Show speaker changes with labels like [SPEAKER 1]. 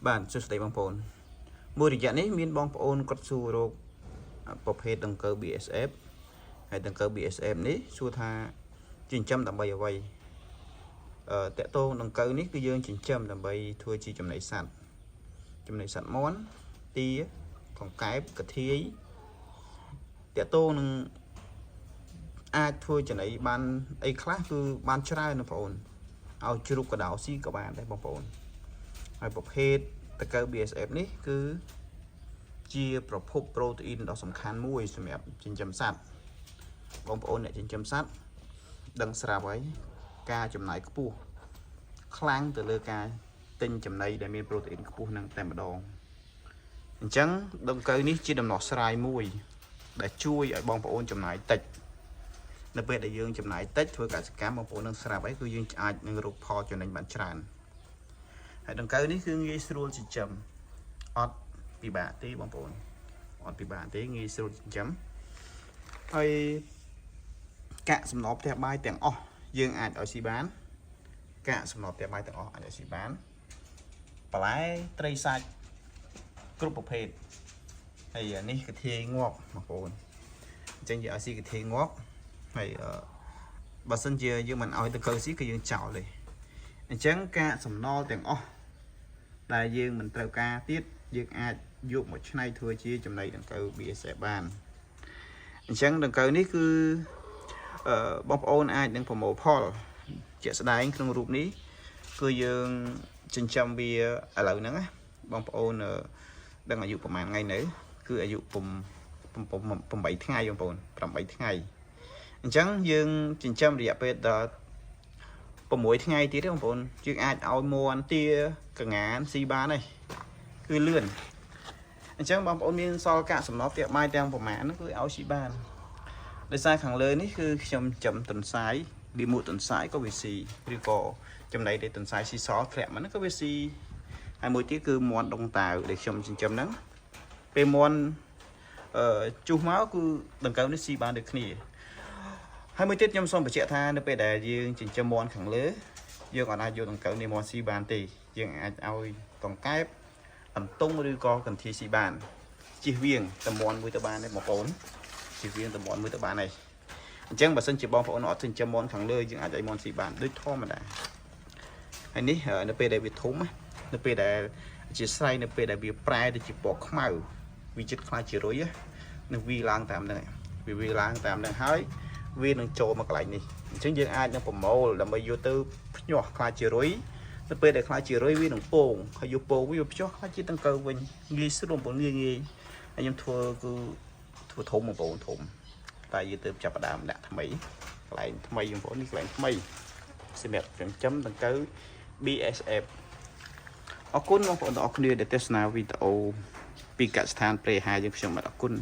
[SPEAKER 1] bạn số đây bằng phone mua được dạng này miền bong phone cất su rồi bọc hết đằng cơ BSF hay đằng cơ BSF này su tha 900 tầm bay ở vậy tệ tô đằng cơ này cứ dương 900 tầm bay thua chi chấm này sẵn món ti còn cái cà thi tệ tô nâng ai thua chấm này ban A class cứ ban trai nó phone ao chụp cái đảo xí các bạn đây bong phone hay bọc hếtตะเกียบ BSF នេះគឺជាប្រភពប្រូតេអ៊ីនដ៏សំខាន់មួយសម្រាប់ចិញ្ចឹមសត្វបងប្អូនអ្នកចិញ្ចឹមសត្វដឹងស្រាប់ហើយការចំណាយខ្ពស់ខ្លាំងទៅលើការទិញចំណីដែលមានប្រូតេអ៊ីនខ្ពស់នឹងតែម្ដងអញ្ចឹងដង្កូវនេះជាដំណោះស្រាយមួយដែលជួយឲ្យបងប្អូនចំណាយតិចនៅពេលដែលយើងចំណាយតិចធ្វើកសិកម្មបងប្អូននឹងស្រាប់ហើយគឺយើងអាចនឹងរកផលចំណេញបានច្រើនហើយដង្កូវនេះគឺងាយស្រួលចិញ្ចឹមអត់ពិបាកទេបងប្អូនអត់ពិបាកទេងាយស្រួលចិញ្ចឹមហើយកាក់សំណល់ផ្ទះបាយទាំងអស់យើងអាចឲ្យស៊ីបានកាក់សំណល់ផ្ទះបាយទាំងអស់អាចឲ្យស៊ីបានបន្លែត្រីសាច់គ្រប់ប្រភេទហើយនេះកាធាយងាប់បងប្អូនអញ្ចឹងយើងឲ្យស៊ីកាធាយងាប់ហើយបើសិនជាយើងមិនឲ្យដង្កូវស៊ីគឺយើងចោលទេអញ្ចឹងកាក់សំណល់ទាំងអស់ដែលយើងមិនត្រូវការទៀតយើងអាចយកមកឆ្នៃធ្វើជាចំណីដង្កូវ BSF បានអញ្ចឹងដង្កូវនេះគឺបងប្អូនអាចនឹងប្រមូលផលជាក់ស្ដែងក្នុងរូបនេះគឺយើងចិញ្ចឹមវាឥឡូវហ្នឹងណាបងប្អូនដឹងអាយុប្រហែលថ្ងៃនៅគឺអាយុ8ថ្ងៃបងប្អូន8ថ្ងៃអញ្ចឹងយើងចិញ្ចឹមរយៈពេលដល់6ថ្ងៃទៀតទេបងប្អូនយើងអាចឲ្យមន់ទាកងានស៊ីបានហើយគឺលឿនអញ្ចឹងបងប្អូនមានសល់កាក់សំណល់ផ្ទះបាយទាំងប្រមាណហ្នឹងគឺឲ្យស៊ីបានដោយសារខាងលើនេះគឺខ្ញុំចំតុនសាយវាមួយតុនសាយក៏វាស៊ីឬក៏ចំណីដែលតុនសាយស៊ីសល់ធ្លាក់មកហ្នឹងក៏វាស៊ីហើយមួយទៀតគឺមន់ដងតាវដែលខ្ញុំចិញ្ចឹមហ្នឹងពេលមន់ជុះមកគឺដង្កូវនេះស៊ីបានដូចគ្នាហើយមួយទៀតខ្ញុំសូមបញ្ជាក់ថានៅពេលដែលយើងចិញ្ចឹមមាន់ខាងលើយើងអាចយកដង្កូវនេះមកស៊ីបានទេយើងអាចឲ្យកង្កែបអន្ទង់ឬក៏កន្ធាយស៊ីបានជិះវៀងតមាន់មួយទៅបានទេបងប្អូនជិះវៀងតមាន់មួយទៅបានហើយអញ្ចឹងបើសិនជាបងប្អូនអត់ចិញ្ចឹមមាន់ខាងលើយើងអាចឲ្យមាន់ស៊ីបានដូចធម្មតាហើយនេះនៅពេលដែលវាធំនៅពេលដែលជាស្រ័យនៅពេលដែលវាប្រែទៅជាពណ៌ខ្មៅវាចិត្តខ្លាចជារុយនឹងវាឡើងតាមហ្នឹងវាឡើងតាមហ្នឹងហើយវានឹងចូលមកកន្លែងនេះអញ្ចឹងយើងអាចនឹងប្រមូលដើម្បីយកទៅភ្ញាស់ខ្លាចជារុយនៅពេលដែលខ្លាចជារុយវានឹងពងហើយយកពងវាភ្ញាស់ខ្លាចជាដង្កូវវិញងាយស្រួលបងប្អូនងាយហើយខ្ញុំធ្វើគឺធ្វើធំបងប្អូនធំតែយើងទៅចាប់ផ្ដើមដាក់ថ្មីកន្លែងថ្មីបងប្អូននេះកន្លែងថ្មីសម្រាប់ចិញ្ចឹមដង្កូវ BSF អរគុណបងប្អូនទាំងអស់គ្នាដែលទស្សនាវីដេអូពីកសិដ្ឋានព្រៃអាហារយើងខ្ញុំបាទអរគុណ